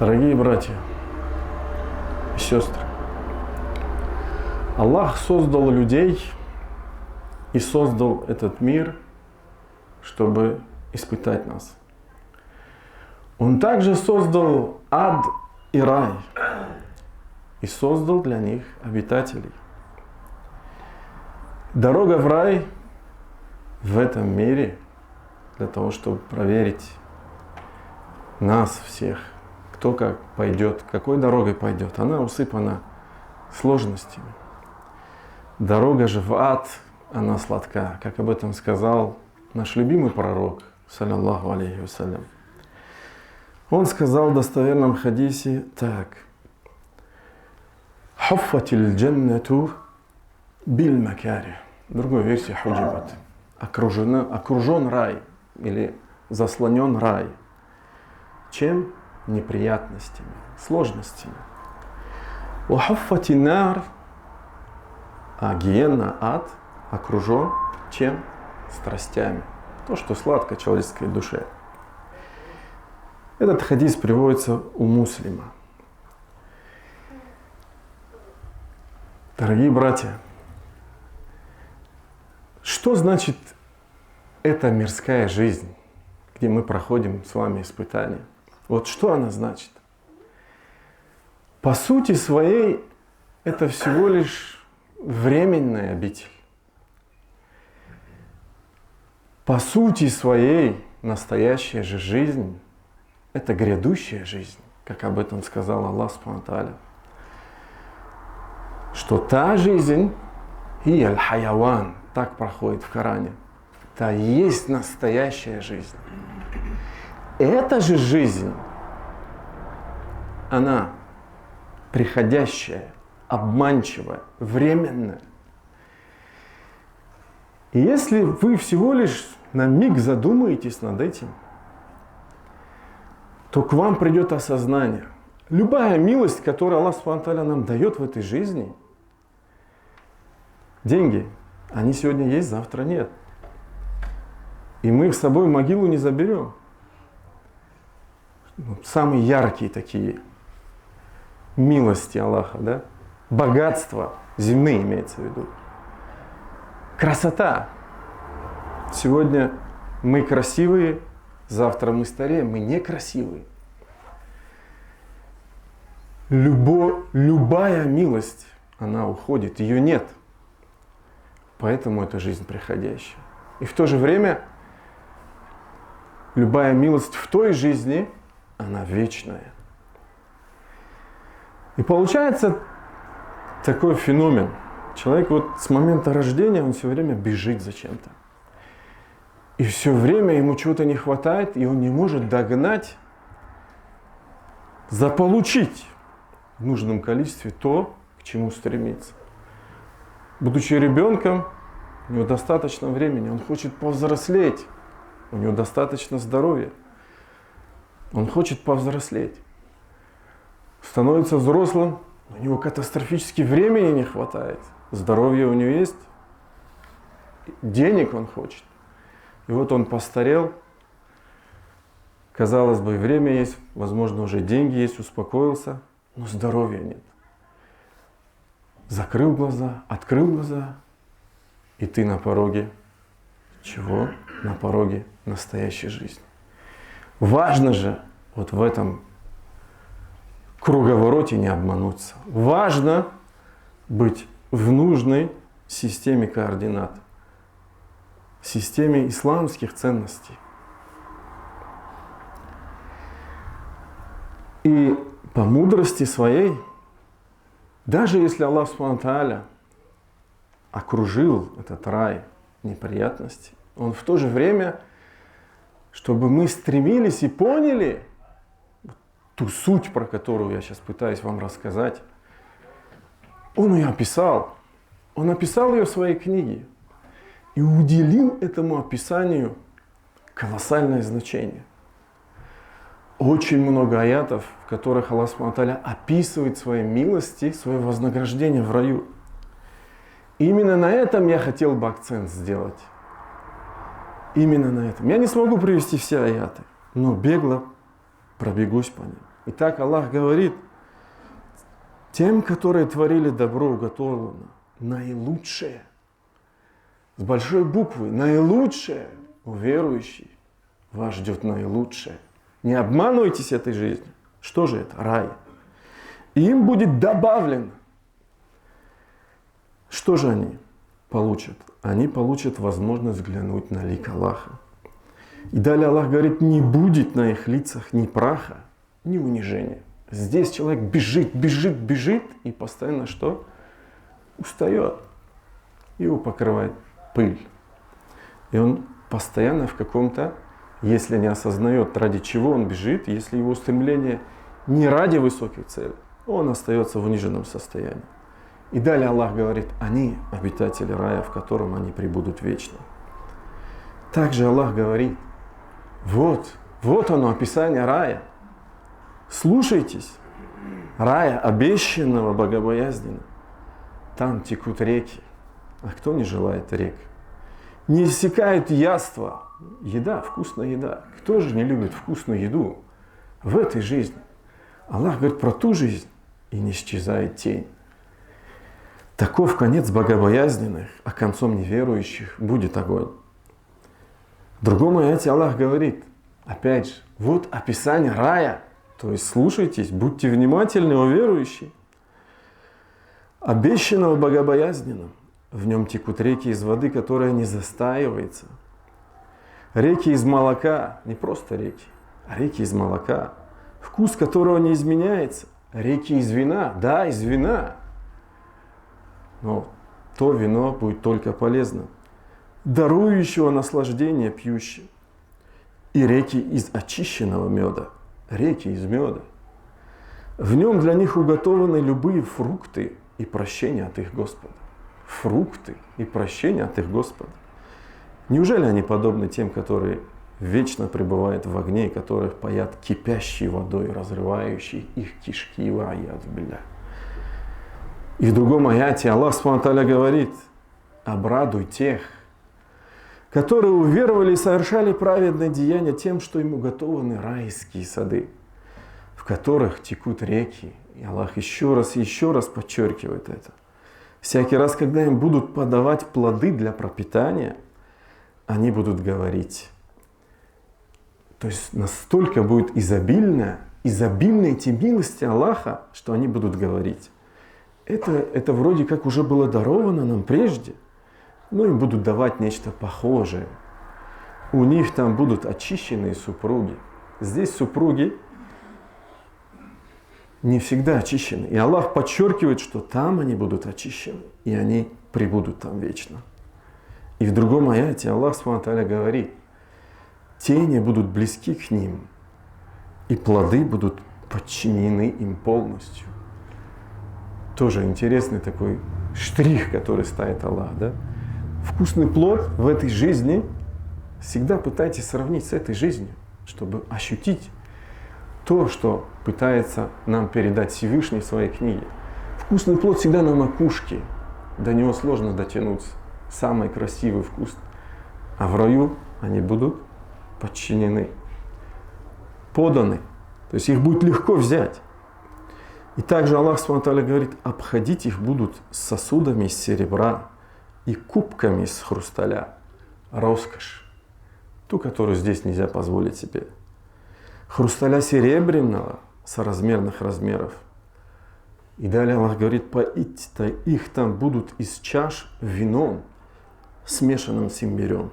Дорогие братья и сестры, Аллах создал людей и создал этот мир, чтобы испытать нас. Он также создал ад и рай и создал для них обитателей. Дорога в рай в этом мире для того, чтобы проверить нас всех, кто как пойдет, какой дорогой пойдет, она усыпана сложностями. Дорога же в ад, она сладка, как об этом сказал наш любимый пророк, саллаллаху алейхи вассалям. Он сказал в достоверном хадисе так: «Хуффатиль джаннату биль макари». В другой версии худжибат. Окружен рай или заслонен рай. Чем? Неприятностями, сложностями. «Ухуффати нар», а гиенна, ад, окружен чем? Страстями. То, что сладко человеческой душе. Этот хадис приводится у Муслима. Дорогие братья, что значит эта мирская жизнь, где мы проходим с вами испытания? Вот что она значит? По сути своей, это всего лишь временная обитель. По сути своей, настоящая же жизнь – это грядущая жизнь, как об этом сказал Аллах Субхану ва Тааля. Что та жизнь, и аль-хайаван, так проходит в Коране, та есть настоящая жизнь. Эта же жизнь, она приходящая, обманчивая, временная. И если вы всего лишь на миг задумаетесь над этим, то к вам придет осознание. Любая милость, которую Аллах Субхану ва Тааля нам дает в этой жизни, деньги, они сегодня есть, завтра нет. И мы их с собой в могилу не заберем. Самые яркие такие милости Аллаха, да? Богатства, земные имеется в виду. Красота. Сегодня мы красивые, завтра мы стареем, мы некрасивые. Любая милость, она уходит, ее нет. Поэтому это жизнь приходящая. И в то же время любая милость в той жизни, она вечная. И получается такой феномен. Человек вот с момента рождения, он все время бежит за чем-то. И все время ему чего-то не хватает, и он не может догнать, заполучить в нужном количестве то, к чему стремится. Будучи ребенком, у него достаточно времени, он хочет повзрослеть, у него достаточно здоровья, он хочет повзрослеть. Становится взрослым, у него катастрофически времени не хватает, здоровья у него есть, денег он хочет. И вот он постарел, казалось бы, время есть, возможно, уже деньги есть, успокоился, но здоровья нет. Закрыл глаза, открыл глаза, и ты на пороге чего? На пороге настоящей жизни. Важно же вот в этом круговороте не обмануться. Важно быть в нужной системе координат, системе исламских ценностей. И по мудрости своей, даже если Аллах Субхану ва Тааля окружил этот рай неприятностей, Он в то же время, чтобы мы стремились и поняли ту суть, про которую я сейчас пытаюсь вам рассказать, Он ее описал. Он описал ее в своей книге и уделил этому описанию колоссальное значение. Очень много аятов, в которых Аллах Субхану ва Тааля описывает свои милости, свое вознаграждение в раю. И именно на этом я хотел бы акцент сделать. Именно на этом. Я не смогу привести все аяты, но бегло пробегусь по ним. Итак, Аллах говорит, тем, которые творили добро, уготовано наилучшее. С большой буквы, наилучшее у верующих вас ждет наилучшее. Не обманывайтесь этой жизнью. Что же это? Рай. И им будет добавлено. Что же они получат? Они получат возможность взглянуть на лик Аллаха. И далее Аллах говорит, не будет на их лицах ни праха, ни унижения. Здесь человек бежит, бежит, бежит и постоянно что? Устает. Его покрывает пыль. И он постоянно в каком-то, если не осознает, ради чего он бежит, если его стремление не ради высокой цели, он остается в униженном состоянии. И далее Аллах говорит, они обитатели рая, в котором они пребудут вечно. Также Аллах говорит, вот оно, описание рая. Слушайтесь, рая, обещанного богобоязненно. Там текут реки. А кто не желает рек? Не иссякает яства. Еда, вкусная еда. Кто же не любит вкусную еду в этой жизни? Аллах говорит про ту жизнь, и не исчезает тень. Таков конец богобоязненных, а концом неверующих будет огонь. В другом аяте Аллах говорит, опять же, вот описание рая. То есть слушайтесь, будьте внимательны, о верующие. Обещанного богобоязненным. В нем текут реки из воды, которая не застаивается. Реки из молока, не просто реки, а реки из молока, вкус которого не изменяется. Реки из вина, да, из вина. Но то вино будет только полезно. Дарующего наслаждение пьющим. И реки из очищенного меда. Реки из меда. В нем для них уготованы любые фрукты и прощение от их Господа. Фрукты и прощение от их Господа. Неужели они подобны тем, которые вечно пребывают в огне, и которых паят кипящей водой, разрывающей их кишки и ваят билля? И в другом аяте Аллах Субхану ва Тааля говорит, обрадуй тех, которые уверовали и совершали праведные деяния тем, что им уготованы райские сады, в которых текут реки. И Аллах еще раз подчеркивает это. Всякий раз, когда им будут подавать плоды для пропитания, они будут говорить. То есть настолько будет изобильны эти милости Аллаха, что они будут говорить. Это вроде как уже было даровано нам прежде, но им будут давать нечто похожее. У них там будут очищенные супруги. Здесь супруги не всегда очищены. И Аллах подчеркивает, что там они будут очищены, и они пребудут там вечно. И в другом аяте Аллах Субхану ва Тааля говорит, тени будут близки к ним, и плоды будут подчинены им полностью. Тоже интересный такой штрих, который ставит Аллах. Да? Вкусный плод в этой жизни всегда пытайтесь сравнить с этой жизнью, чтобы ощутить то, что пытается нам передать Всевышний в своей книге. Вкусный плод всегда на макушке, до него сложно дотянуться. Самый красивый вкус. А в раю они будут подчинены, поданы. То есть их будет легко взять. И также Аллах Субхану ва Тааля говорит, обходить их будут сосудами из серебра и кубками из хрусталя. Роскошь. Ту, которую здесь нельзя позволить себе. Хрусталя серебряного соразмерных размеров. И далее Аллах говорит, поить-то их там будут из чаш вином, смешанным с имбирем,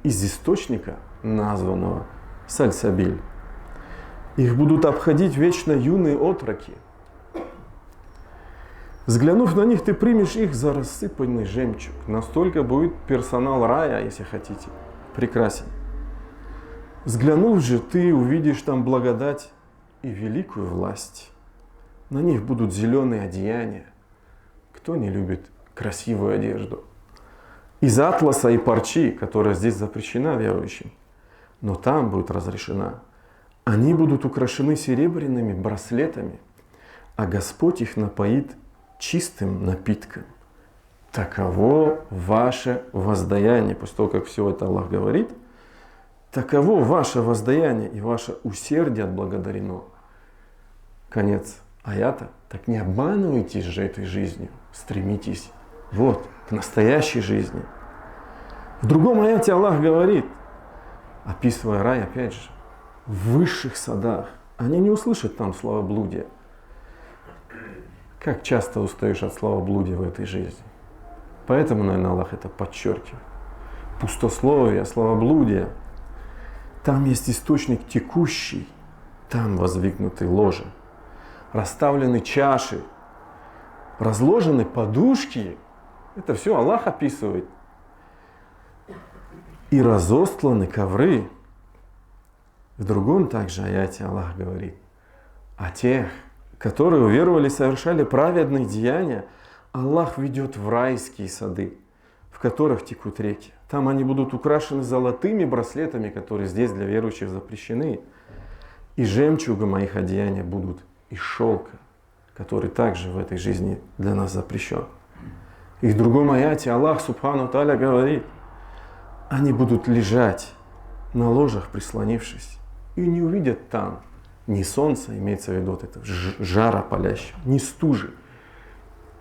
из источника, названного сальсабиль. Их будут обходить вечно юные отроки. Взглянув на них, ты примешь их за рассыпанный жемчуг. Настолько будет персонал рая, если хотите, прекрасен. Взглянув же, ты увидишь там благодать и великую власть. На них будут зеленые одеяния. Кто не любит красивую одежду? Из атласа и парчи, которая здесь запрещена верующим, но там будет разрешена. Они будут украшены серебряными браслетами, а Господь их напоит чистым напитком. Таково ваше воздаяние. После того, как все это Аллах говорит, таково ваше воздаяние и ваше усердие отблагодарено. конец аята. Так не обманывайтесь же этой жизнью, стремитесь вот к настоящей жизни. В другом аяте Аллах говорит, описывая рай, опять же, в высших садах. Они не услышат там словоблудия. Как часто устаешь от словоблудия в этой жизни? Поэтому, наверное, Аллах это подчеркивает. Пустословие, словоблудие. Там есть источник текущий. Там воздвигнуты ложи. Расставлены чаши. Разложены подушки. Это все Аллах описывает. И разостланы ковры. В другом также аяте Аллах говорит о тех, которые уверовали, совершали праведные деяния. Аллах ведет в райские сады, в которых текут реки. Там они будут украшены золотыми браслетами, которые здесь для верующих запрещены. И жемчугом их одеяния будут из шелка, который также в этой жизни для нас запрещен. И в другом аяте Аллах Субхану Тааля говорит, они будут лежать на ложах, прислонившись, и не увидят там ни солнца, имеется в виду вот это жара палящего, ни стужи.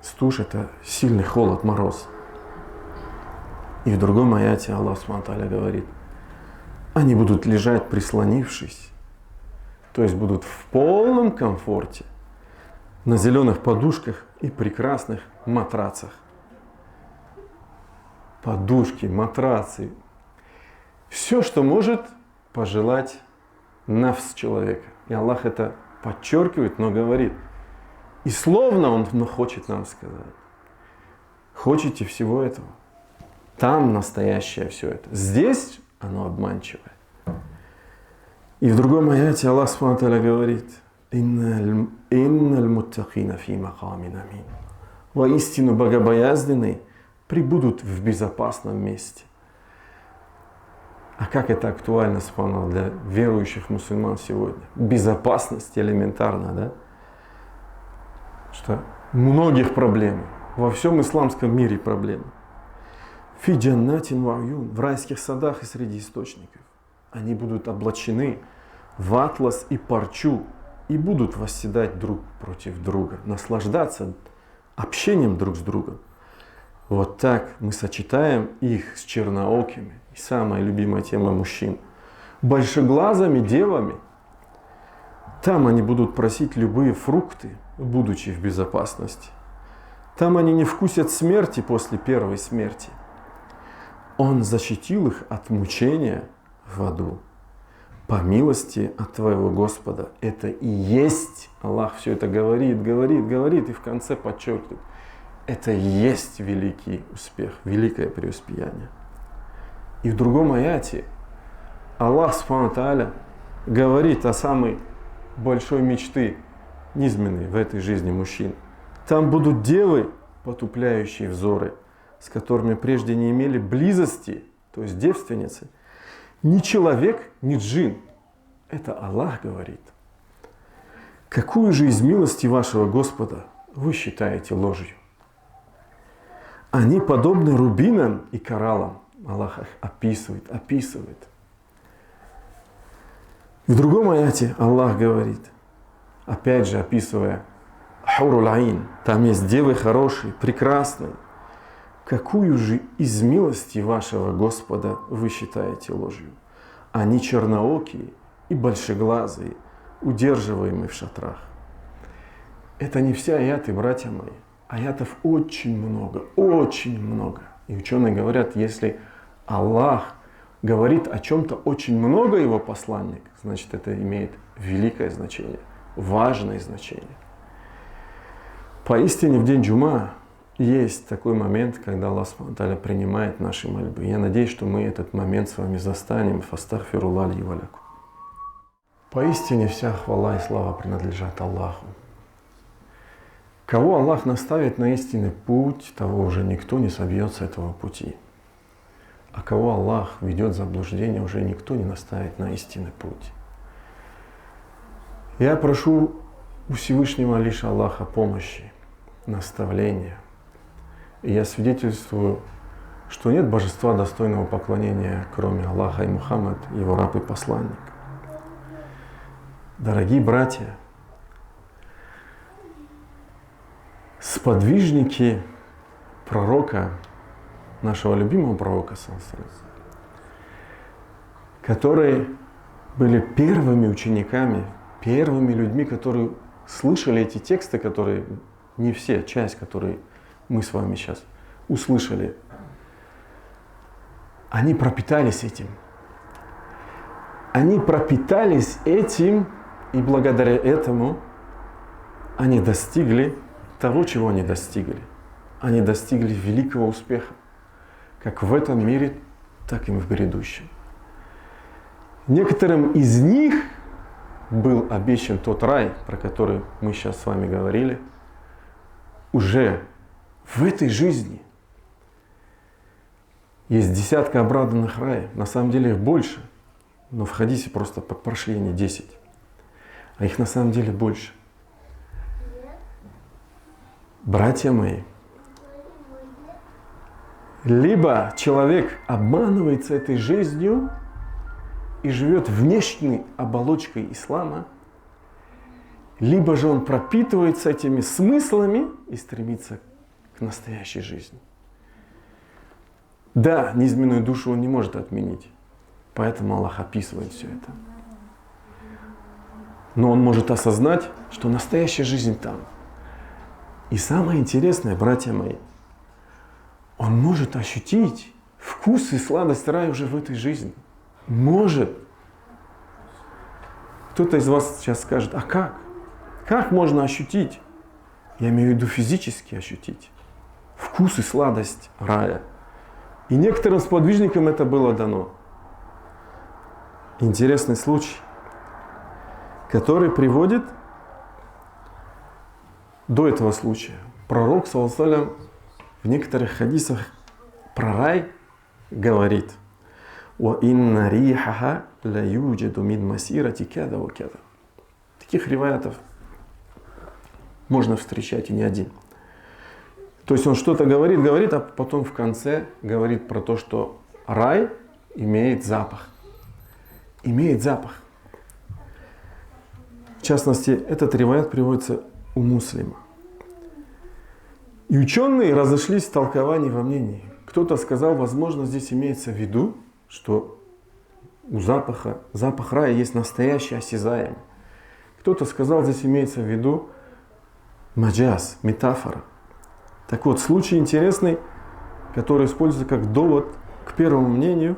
Стужа — это сильный холод, мороз. И в другом аяте Аллах Субхану Тааля говорит, они будут лежать, прислонившись, то есть будут в полном комфорте, на зеленых подушках и прекрасных матрацах. Подушки, матрацы. Все, что может пожелать нафс человека. И Аллах это подчеркивает, но говорит. И словно Он хочет нам сказать. Хотите всего этого? Там настоящее все это. Здесь оно обманчивое. И в другом аяте Аллах Субхану ва Тааля говорит, «Инналь муттакина фи макамин амин». Воистину богобоязненные прибудут в безопасном месте. А как это актуально, субханаллах, для верующих мусульман сегодня? Безопасность элементарна, да? Что многих проблем, во всем исламском мире проблемы. Фи джаннатин ва уюн, в райских садах и среди источников. Они будут облачены в атлас и парчу и будут восседать друг против друга, наслаждаться общением друг с другом. Вот так мы сочетаем их с черноокими. И самая любимая тема мужчин. Большеглазыми девами. Там они будут просить любые фрукты, будучи в безопасности. Там они не вкусят смерти после первой смерти. Он защитил их от мучения в аду. По милости от твоего Господа. Это и есть, Аллах все это говорит, и в конце подчеркивает. Это и есть великий успех, великое преуспеяние. И в другом аяте Аллах Субхану ва Тааля говорит о самой большой мечты низменной в этой жизни мужчин. Там будут девы, потупляющие взоры, с которыми прежде не имели близости, то есть девственницы, ни человек, ни джин. Это Аллах говорит. Какую же из милости вашего Господа вы считаете ложью? Они подобны рубинам и кораллам. Аллах их описывает. В другом аяте Аллах говорит, опять же описывая хурул айн, там есть девы хорошие, прекрасные. Какую же из милости вашего Господа вы считаете ложью? Они черноокие и большеглазые, удерживаемые в шатрах. Это не все аяты, братья мои. Аятов очень много. И ученые говорят, если Аллах говорит о чем-то очень много, его посланник, значит, это имеет великое значение, важное значение. Поистине в день джума есть такой момент, когда Аллах Субхану ва Тааля принимает наши мольбы. Я надеюсь, что мы этот момент с вами застанем. Фастагфируллах ли ва лакум. Поистине вся хвала и слава принадлежат Аллаху. Кого Аллах наставит на истинный путь, того уже никто не собьет с этого пути. А кого Аллах ведет в заблуждение, уже никто не наставит на истинный путь. Я прошу у Всевышнего лишь Аллаха помощи, наставления. И я свидетельствую, что нет божества достойного поклонения, кроме Аллаха, и Мухаммад, его раб и посланник. Дорогие братья, сподвижники пророка, нашего любимого пророка, которые были первыми учениками, первыми людьми, которые слышали эти тексты, которые не все, часть, которые мы с вами сейчас услышали. Они пропитались этим. Они пропитались этим, и благодаря этому они достигли того, чего они достигли. Они достигли великого успеха, как в этом мире, так и в грядущем. Некоторым из них был обещан тот рай, про который мы сейчас с вами говорили, уже в этой жизни. Есть десятка обрадованных раев, на самом деле их больше, но в хадисе просто прошли они 10, а их на самом деле больше. Братья мои, либо человек обманывается этой жизнью и живет внешней оболочкой ислама, либо же он пропитывается этими смыслами и стремится к настоящей жизни. Да, неизменную душу он не может отменить, поэтому Аллах описывает все это. Но он может осознать, что настоящая жизнь там. И самое интересное, братья мои, он может ощутить вкус и сладость рая уже в этой жизни. Может. Кто-то из вас сейчас скажет, а как? Как можно ощутить? Я имею в виду физически ощутить вкус и сладость рая. И некоторым сподвижникам это было дано. Интересный случай, который приводит до этого случая. Пророк, саллаллаху алейхи, в некоторых хадисах про рай говорит: «Уа-инна рихаха ла юджаду мин масирати када ва када». Таких риваятов можно встречать и не один. То есть он что-то говорит, а потом в конце говорит про то, что рай имеет запах. Имеет запах. В частности, этот риваят приводится у Муслима. И ученые разошлись в толковании во мнении. Кто-то сказал, возможно, здесь имеется в виду, что у запах рая есть настоящий, осязаемый. Кто-то сказал, здесь имеется в виду маджаз, метафора. Так вот, случай интересный, который используется как довод к первому мнению,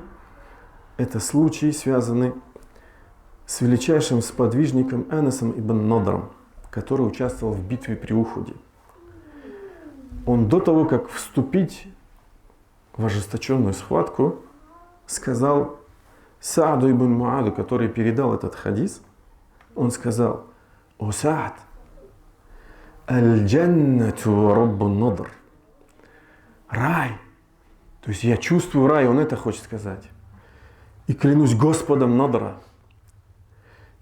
это случай, связанный с величайшим сподвижником Анасом ибн Надром, который участвовал в битве при Ухуде. Он до того, как вступить в ожесточенную схватку, сказал Сааду ибн Муаду, который передал этот хадис, он сказал: «О Саад, аль-джаннату раббун надр». Рай. То есть я чувствую рай, он это хочет сказать. И клянусь Господом Надра.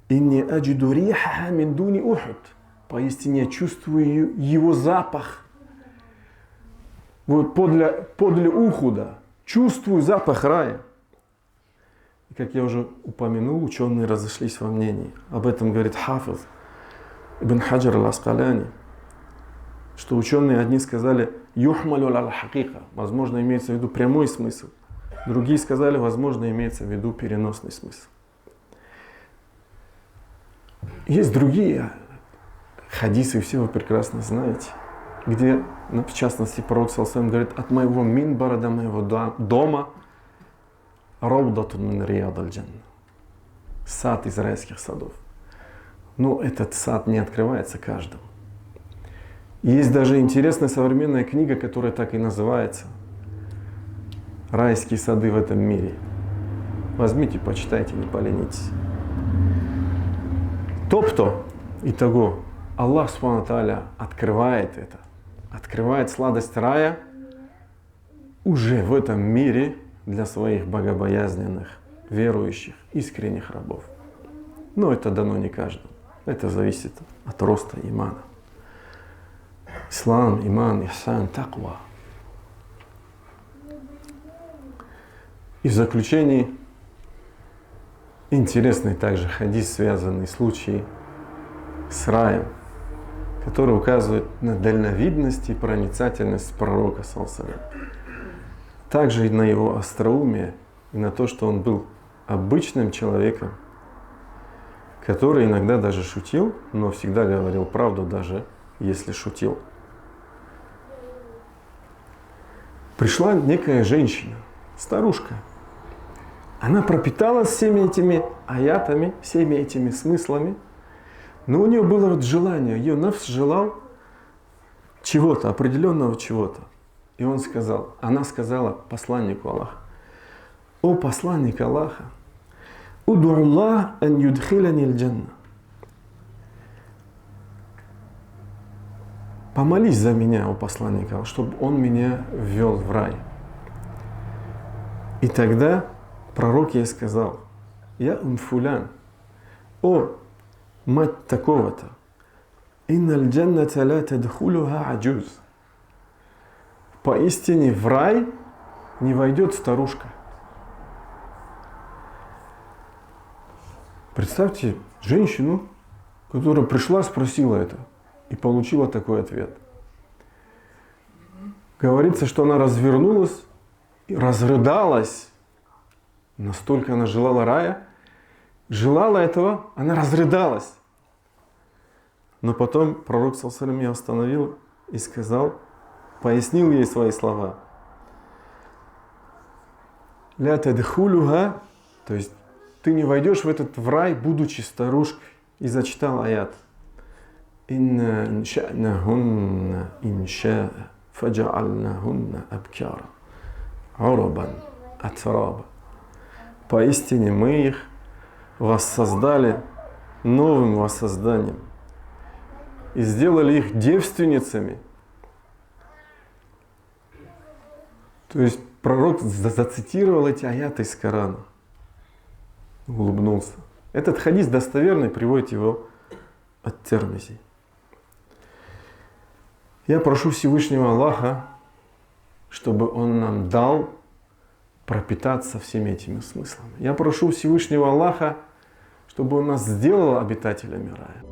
«Инни аджиду рихаха мин дуни Ухуд». Поистине я чувствую его запах. Вот подле Ухуда. Чувствую запах рая. И как я уже упомянул, ученые разошлись во мнении. Об этом говорит Хафиз ибн Хаджар аль-Аскаляни, что ученые одни сказали «юхмалю аль-хакика», возможно, имеется в виду прямой смысл. Другие сказали, возможно, имеется в виду переносный смысл. Есть другие хадисы, все вы прекрасно знаете, где, в частности, пророк саллаллаху алейхи говорит: от моего минбара до моего дома раудатун мин риядаль джанна, сад из райских садов. Но этот сад не открывается каждому. Есть даже интересная современная книга, которая так и называется «Райские сады в этом мире». Возьмите, почитайте, не поленитесь. Тобто, итого, Аллах Субхану ва Тааля открывает это, открывает сладость рая уже в этом мире для своих богобоязненных, верующих, искренних рабов. Но это дано не каждому. Это зависит от роста имана. Ислам, иман, ихсан, таква. И в заключении интересный также хадис, связанный случай с раем, который указывает на дальновидность и проницательность пророка, саллаллаху алейхи ва саллям. Также и на его остроумие, и на то, что он был обычным человеком, который иногда даже шутил, но всегда говорил правду, даже если шутил. Пришла некая женщина, старушка. Она пропиталась всеми этими аятами, всеми этими смыслами, но у нее было вот желание, ее нафс желал чего-то, определенного чего-то. И она сказала посланнику Аллаха: «О посланник Аллаха, уду Аллах ан юдхилани аль-джанна». Помолись за меня, о посланник Аллаха, чтобы он меня ввел в рай. И тогда пророк ей сказал: «Я фулян, о мать такого-то, инналь джанната ла тадхулуха аджуз». Поистине в рай не войдет старушка. Представьте женщину, которая пришла, спросила это и получила такой ответ. Говорится, что она развернулась и разрыдалась. Настолько она желала рая, желала этого, она разрыдалась. Но потом пророк, саллаллаху алейхи ва саллям, ее остановил и сказал, пояснил ей свои слова. «Ля тадхулюха», то есть ты не войдешь в рай, будучи старушкой. И зачитал аят. «Инна инша'нахунна инша'a фаджа'альнахунна абкара урабан атраба». Поистине мы их воссоздали новым воссозданием и сделали их девственницами. То есть пророк зацитировал эти аяты из Корана, улыбнулся. Этот хадис достоверный, приводит его ат-Тирмизи. Я прошу Всевышнего Аллаха, чтобы Он нам дал пропитаться всеми этими смыслами. Я прошу Всевышнего Аллаха, чтобы Он нас сделал обитателями рая.